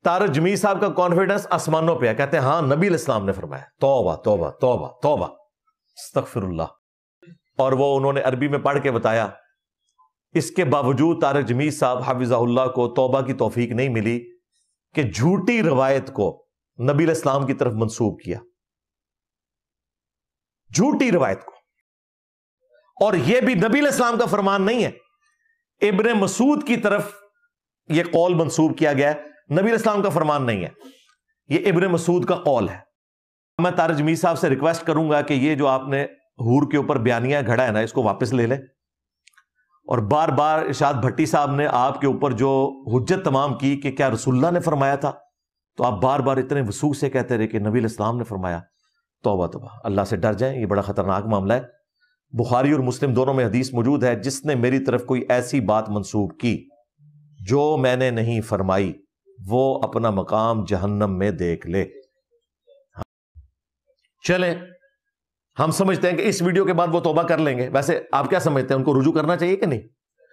طارق جمیل صاحب کا کانفیڈنس آسمانوں پہ ہے، کہتے ہیں ہاں نبی علیہ السلام نے فرمایا، توبہ توبہ توبہ توبہ استغفر اللہ، اور وہ انہوں نے عربی میں پڑھ کے بتایا۔ اس کے باوجود طارق جمیل صاحب حفظہ اللہ کو توبہ کی توفیق نہیں ملی کہ جھوٹی روایت کو نبی علیہ السلام کی طرف منسوب کیا، جھوٹی روایت کو، اور یہ بھی نبی علیہ السلام کا فرمان نہیں ہے، ابن مسعود کی طرف یہ قول منسوب کیا گیا ہے، نبی علیہ السلام کا فرمان نہیں ہے، یہ ابن مسعود کا قول ہے۔ میں طارق جمیل صاحب سے ریکویسٹ کروں گا کہ یہ جو آپ نے حور کے اوپر بیانیہ گھڑا ہے نا، اس کو واپس لے لیں، اور بار بار ارشاد بھٹی صاحب نے آپ کے اوپر جو حجت تمام کی کہ کیا رسول اللہ نے فرمایا تھا، تو آپ بار بار اتنے وثوق سے کہتے رہے کہ نبی علیہ السلام نے فرمایا۔ توبہ توبہ، اللہ سے ڈر جائیں، یہ بڑا خطرناک معاملہ ہے۔ بخاری اور مسلم دونوں میں حدیث موجود ہے، جس نے میری طرف کوئی ایسی بات منسوب کی جو میں نے نہیں فرمائی، وہ اپنا مقام جہنم میں دیکھ لے۔ چلیں، ہم سمجھتے ہیں کہ اس ویڈیو کے بعد وہ توبہ کر لیں گے، ویسے آپ کیا سمجھتے ہیں، ان کو رجوع کرنا چاہیے کہ نہیں؟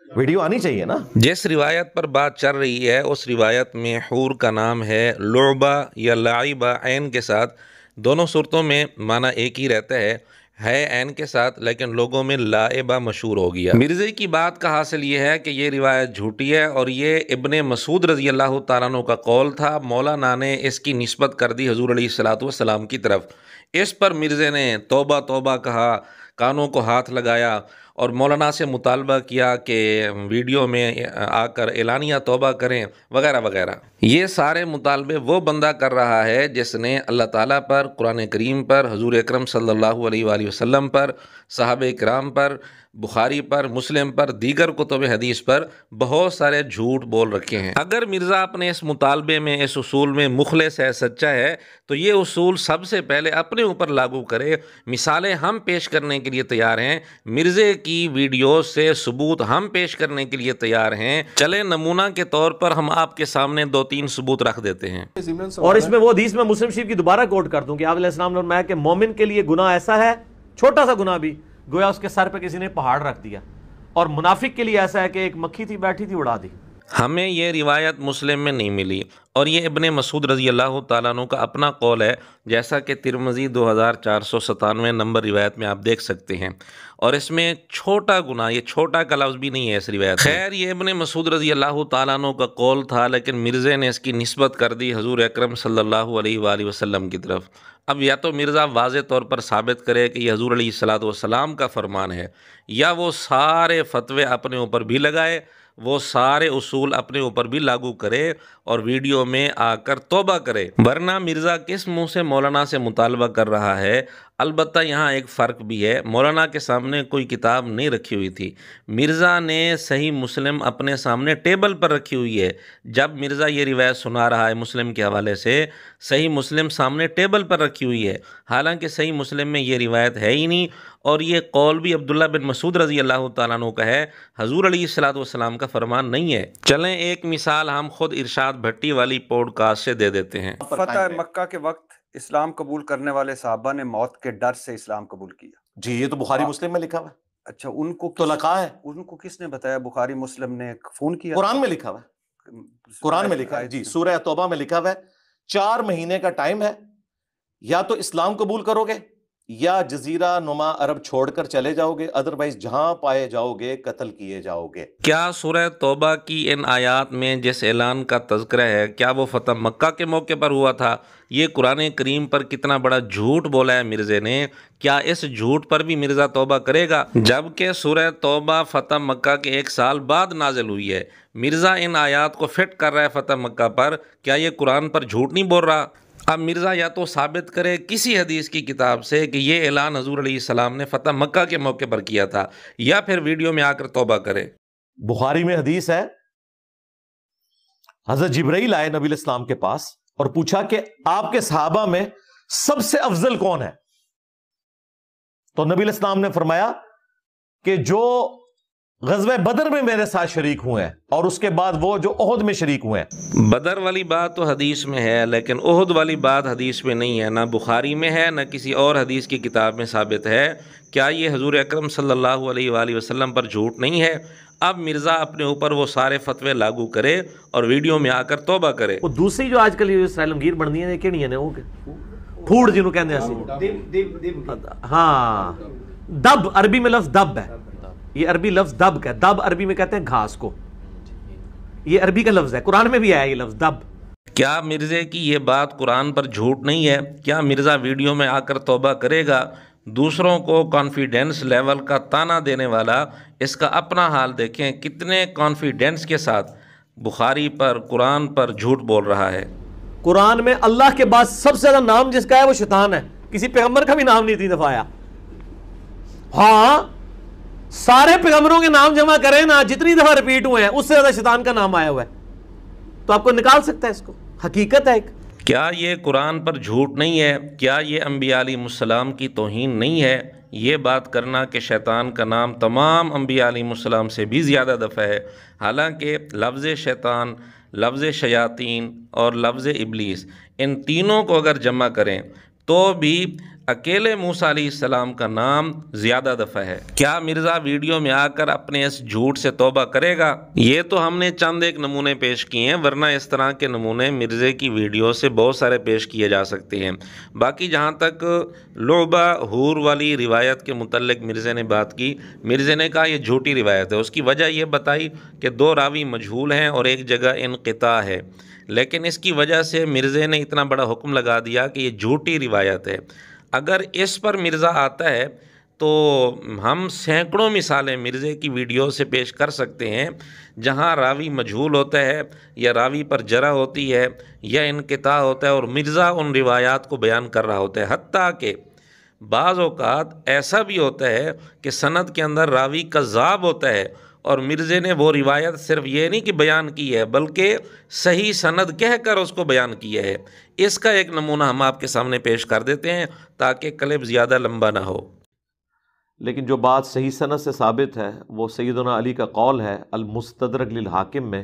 ویڈیو آنی چاہیے نا۔ جس روایت پر بات چل رہی ہے اس روایت میں حور کا نام ہے لعبہ یا لعیبہ، عین کے ساتھ، دونوں صورتوں میں معنی ایک ہی رہتا ہے عین کے ساتھ، لیکن لوگوں میں لائبہ مشہور ہو گیا۔ مرزے کی بات کا حاصل یہ ہے کہ یہ روایت جھوٹی ہے، اور یہ ابن مسعود رضی اللہ تعالیٰ عنہ کا قول تھا، مولانا نے اس کی نسبت کر دی حضور علیہ الصلوۃ والسلام کی طرف۔ اس پر مرزے نے توبہ توبہ کہا، کانوں کو ہاتھ لگایا، اور مولانا سے مطالبہ کیا کہ ویڈیو میں آ کر اعلانیہ توبہ کریں وغیرہ وغیرہ۔ یہ سارے مطالبے وہ بندہ کر رہا ہے جس نے اللہ تعالیٰ پر، قرآن کریم پر، حضور اکرم صلی اللہ علیہ وآلہ وسلم پر، صحابہ کرام پر، بخاری پر، مسلم پر، دیگر کتب حدیث پر بہت سارے جھوٹ بول رکھے ہیں۔ اگر مرزا اپنے اس مطالبے میں، اس اصول میں مخلص ہے، سچا ہے، تو یہ اصول سب سے پہلے اپنے اوپر لاگو کرے۔ مثالیں ہم پیش کرنے کے لیے تیار ہیں، مرزے کی ویڈیو سے ثبوت ہم پیش کرنے کے لیے تیار ہیں۔ چلیں نمونہ کے طور پر ہم آپ کے سامنے 2-3 ثبوت رکھ دیتے ہیں، اور اس میں وہ حدیث میں مسلم شریف کی دوبارہ کوٹ کر دوں کہ آپ علیہ السلام نے فرمایا کہ مومن کے لیے گناہ ایسا ہے، چھوٹا سا گناہ بھی گویا اس کے سر پہ کسی نے پہاڑ رکھ دیا، اور منافق کے لیے ایسا ہے کہ ایک مکھی تھی بیٹھی تھی اڑا دی۔ ہمیں یہ روایت مسلم میں نہیں ملی، اور یہ ابن مسعود رضی اللہ تعالیٰ عنہ کا اپنا قول ہے، جیسا کہ ترمذی 2497 نمبر روایت میں آپ دیکھ سکتے ہیں، اور اس میں چھوٹا گناہ، یہ چھوٹا کا لفظ بھی نہیں ہے اس روایت۔ خیر، یہ ابن مسعود رضی اللہ تعالیٰ عنہ کا قول تھا، لیکن مرزے نے اس کی نسبت کر دی حضور اکرم صلی اللہ علیہ وآلہ وسلم کی طرف۔ اب یا تو مرزا واضح طور پر ثابت کرے کہ یہ حضور علیہ الصلوۃ والسلام کا فرمان ہے، یا وہ سارے فتوے اپنے اوپر بھی لگائے، وہ سارے اصول اپنے اوپر بھی لاگو کرے، اور ویڈیو میں آ کر توبہ کرے، ورنہ مرزا کس منہ سے مولانا سے مطالبہ کر رہا ہے۔ البتہ یہاں ایک فرق بھی ہے، مولانا کے سامنے کوئی کتاب نہیں رکھی ہوئی تھی، مرزا نے صحیح مسلم اپنے سامنے ٹیبل پر رکھی ہوئی ہے۔ جب مرزا یہ روایت سنا رہا ہے مسلم کے حوالے سے، صحیح مسلم سامنے ٹیبل پر رکھی ہوئی ہے، حالانکہ صحیح مسلم میں یہ روایت ہے ہی نہیں، اور یہ قول بھی عبداللہ بن مسعود رضی اللہ تعالیٰ عنہ کا ہے، حضور علیہ الصلوۃ والسلام کا فرمان نہیں ہے۔ چلیں ایک مثال ہم خود ارشاد بھٹی والی پوڈ کاسٹ سے دے دیتے ہیں۔ فتح مکہ کے وقت اسلام قبول کرنے والے صحابہ نے موت کے ڈر سے اسلام قبول کیا۔ جی، یہ تو بخاری مسلم میں لکھا ہوا ہے۔ اچھا، ان کو تو لکھا ہے، ان کو کس نے بتایا؟ بخاری مسلم نے فون کیا؟ قرآن میں لکھا ہوا ہے، قرآن میں لکھا ہے، جی سورہ توبہ میں لکھا ہوا ہے، 4 مہینے کا ٹائم ہے، یا تو اسلام قبول کرو گے یا جزیرہ نما عرب چھوڑ کر چلے جاؤ گے، ادروائز جہاں پائے جاؤ گے قتل کیے جاؤ گے۔ کیا سورہ توبہ کی ان آیات میں جس اعلان کا تذکرہ ہے، کیا وہ فتح مکہ کے موقع پر ہوا تھا؟ یہ قرآن کریم پر کتنا بڑا جھوٹ بولا ہے مرزے نے، کیا اس جھوٹ پر بھی مرزا توبہ کرے گا؟ جبکہ سورہ توبہ فتح مکہ کے 1 سال بعد نازل ہوئی ہے، مرزا ان آیات کو فٹ کر رہا ہے فتح مکہ پر، کیا یہ قرآن پر جھوٹ نہیں بول رہا؟ اب مرزا یا تو ثابت کرے کسی حدیث کی کتاب سے کہ یہ اعلان حضور علیہ السلام نے فتح مکہ کے موقع پر کیا تھا، یا پھر ویڈیو میں آ کر توبہ کرے۔ بخاری میں حدیث ہے، حضرت جبرائیل آئے نبی علیہ السلام کے پاس اور پوچھا کہ آپ کے صحابہ میں سب سے افضل کون ہے؟ تو نبی علیہ السلام نے فرمایا کہ جو غزوہ بدر میں میرے ساتھ شریک ہوئے ہیں، اور اس کے بعد وہ جو احد میں شریک ہوئے ہیں۔ بدر والی بات تو حدیث میں ہے، لیکن احد والی بات حدیث میں نہیں ہے، نہ بخاری میں ہے نہ کسی اور حدیث کی کتاب میں ثابت ہے۔ کیا یہ حضور اکرم صلی اللہ علیہ وآلہ وسلم پر جھوٹ نہیں ہے؟ اب مرزا اپنے اوپر وہ سارے فتوے لاگو کرے اور ویڈیو میں آ کر توبہ کرے۔ وہ دوسری جو آج کل یہ سیلمگیر بنتی ہیں کہڑی ہیں وہ پھوڑ جنہوں کہتے ہیں ہاں دب، عربی میں لفظ دب ہے، یہ عربی لفظ دب کا ہے، دب عربی میں کہتے ہیں گھاس کو، یہ عربی کا لفظ ہے، قرآن میں بھی آیا یہ لفظ دب۔ کیا مرزے کی یہ بات قرآن پر جھوٹ نہیں ہے؟ کیا مرزا ویڈیو میں آ کر توبہ کرے گا؟ دوسروں کو کانفیڈنس لیول کا تانا دینے والا اس کا اپنا حال دیکھیں، کتنے کانفیڈنس کے ساتھ بخاری پر، قرآن پر جھوٹ بول رہا ہے۔ قرآن میں اللہ کے بعد سب سے زیادہ نام جس کا ہے وہ شیطان ہے، کسی پیغمبر کا بھی نام نہیں اتنی دفعہ آیا۔ ہاں سارے پیغمبروں کے نام جمع کریں نا، جتنی دفعہ ریپیٹ ہوئے ہیں اس سے زیادہ شیطان کا نام آیا ہوا ہے، تو آپ کو نکال سکتا ہے اس کو، حقیقت ہے ایک۔ کیا یہ قرآن پر جھوٹ نہیں ہے؟ کیا یہ انبیاء علیہ السلام کی توہین نہیں ہے؟ یہ بات کرنا کہ شیطان کا نام تمام انبیاء علیہ السلام سے بھی زیادہ دفعہ ہے، حالانکہ لفظ شیطان، لفظ شیاطین اور لفظ ابلیس ان تینوں کو اگر جمع کریں تو بھی اکیلے موسیٰ علیہ السلام کا نام زیادہ دفعہ ہے۔ کیا مرزا ویڈیو میں آ کر اپنے اس جھوٹ سے توبہ کرے گا؟ یہ تو ہم نے چند ایک نمونے پیش کیے ہیں، ورنہ اس طرح کے نمونے مرزے کی ویڈیو سے بہت سارے پیش کیے جا سکتے ہیں۔ باقی جہاں تک لعبہ حور والی روایت کے متعلق مرزے نے بات کی، مرزے نے کہا یہ جھوٹی روایت ہے، اس کی وجہ یہ بتائی کہ 2 راوی مجہول ہیں اور ایک جگہ انقطاع ہے، لیکن اس کی وجہ سے مرزے نے اتنا بڑا حکم لگا دیا کہ یہ جھوٹی روایت ہے۔ اگر اس پر مرزا آتا ہے تو ہم سینکڑوں مثالیں مرزے کی ویڈیو سے پیش کر سکتے ہیں جہاں راوی مجہول ہوتا ہے یا راوی پر جرح ہوتی ہے یا انقطاع ہوتا ہے اور مرزا ان روایات کو بیان کر رہا ہوتا ہے، حتیٰ کہ بعض اوقات ایسا بھی ہوتا ہے کہ سند کے اندر راوی کذاب ہوتا ہے اور مرزے نے وہ روایت صرف یہ نہیں کہ بیان کی ہے بلکہ صحیح سند کہہ کر اس کو بیان کیا ہے۔ اس کا ایک نمونہ ہم آپ کے سامنے پیش کر دیتے ہیں تاکہ کلپ زیادہ لمبا نہ ہو۔ لیکن جو بات صحیح سند سے ثابت ہے وہ سیدنا علی کا قول ہے المستدرک للحاکم میں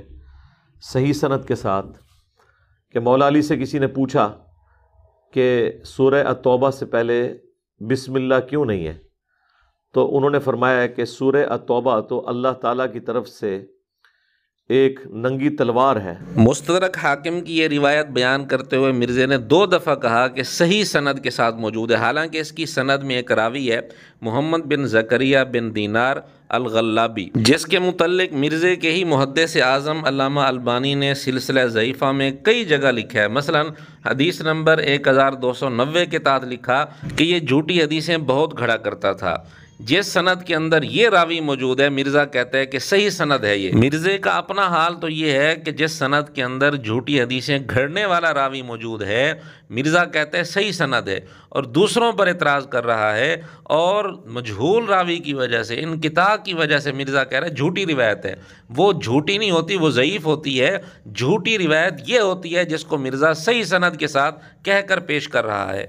صحیح سند کے ساتھ کہ مولا علی سے کسی نے پوچھا کہ سورہ التوبہ سے پہلے بسم اللہ کیوں نہیں ہے، تو انہوں نے فرمایا ہے کہ سورہ التوبہ تو اللہ تعالیٰ کی طرف سے ایک ننگی تلوار ہے۔ مستدرک حاکم کی یہ روایت بیان کرتے ہوئے مرزے نے 2 دفعہ کہا کہ صحیح سند کے ساتھ موجود ہے، حالانکہ اس کی سند میں ایک راوی ہے محمد بن زکریہ بن دینار الغلابی، جس کے متعلق مرزے کے ہی محدث اعظم علامہ البانی نے سلسلہ ضعیفہ میں کئی جگہ لکھا ہے۔ مثلا حدیث نمبر 1290 کے تحت لکھا کہ یہ جھوٹی حدیثیں بہت گھڑا کرتا تھا۔ جس سند کے اندر یہ راوی موجود ہے مرزا کہتا ہے کہ صحیح سند ہے۔ یہ مرزے کا اپنا حال تو یہ ہے کہ جس سند کے اندر جھوٹی حدیثیں گھڑنے والا راوی موجود ہے مرزا کہتا ہے صحیح سند ہے، اور دوسروں پر اعتراض کر رہا ہے اور مجہول راوی کی وجہ سے، انقطاع کی وجہ سے مرزا کہہ رہا ہے جھوٹی روایت ہے۔ وہ جھوٹی نہیں ہوتی، وہ ضعیف ہوتی ہے۔ جھوٹی روایت یہ ہوتی ہے جس کو مرزا صحیح سند کے ساتھ کہہ کر پیش کر رہا ہے۔